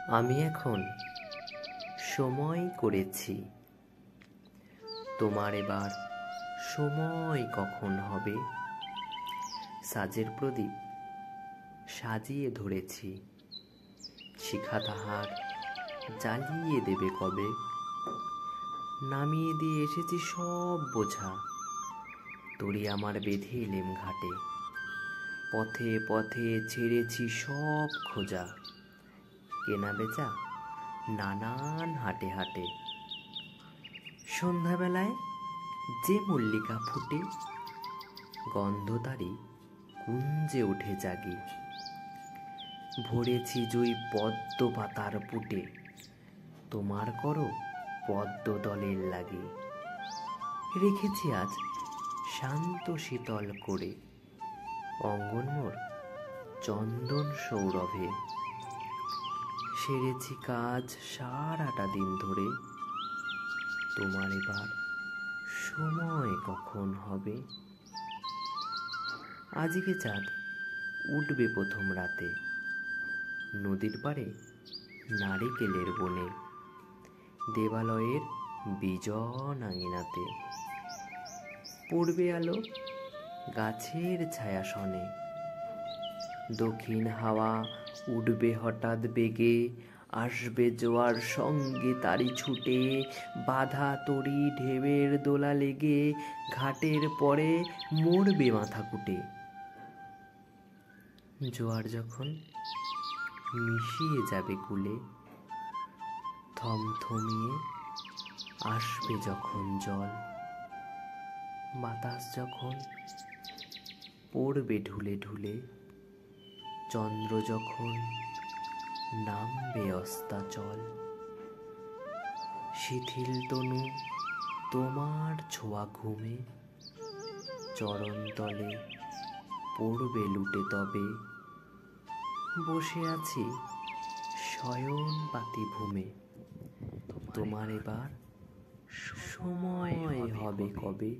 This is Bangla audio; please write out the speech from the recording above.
আমি এখন সময় করেছি, তোমার এবার সময় কখন হবে। সাজের প্রদীপ সাজিয়ে ধরেছি, শিখা তাহার জ্বালিয়ে দেবে কবে। নামিয়ে দিয়ে এসেছি সব বোঝা, তরি আমার বেঁধে এলেম ঘাটে। পথে পথে ছেড়েছি সব খোঁজা, কেনা বেচা নানান হাটে হাটে। সন্ধ্যাবেলায় যে মল্লিকা ফুটে, গন্ধ তারি কুঞ্জে উঠে জাগি। ভরেছি জুই পদ্ম পাতার পুটে, তোমার করো পদ্ম দলের লাগে। রেখেছি আজ শান্ত শীতল করে, অঙ্গন মোর চন্দন সৌরভে। সেরেছি কাজ সারাটা দিন ধরে, তোমার এবার সময় কখন হবে। আজকে চাঁদ উঠবে প্রথম রাতে, নদীর পাড়ে নারিকেলের বনে। দেবালয়ের বিজন আঙিনাতে পড়বে আলো গাছের ছায়া শনে। দক্ষিণ হাওয়া উঠবে হঠাৎ বেগে, আসবে জোয়ার সঙ্গে তারি ছুটে। বাধা তরি ঢেউয়ের দোলা লেগে, ঘাটের পরে মরবে মাথা কুটে। জোয়ার যখন মিশিয়ে যাবে কূলে, থমথমিয়ে আসবে যখন জল। বাতাস যখন পড়বে ঢুলে ঢুলে, চন্দ্র যখন নামবে অস্তাচল। শিথিল তনু তোমার ছোঁয়া ঘুমে, চরণ তলে পড়বে লুটে তবে। বসে আছি শয়ন পাতি ভূমে, তোমার এবার সময় হবে কবে।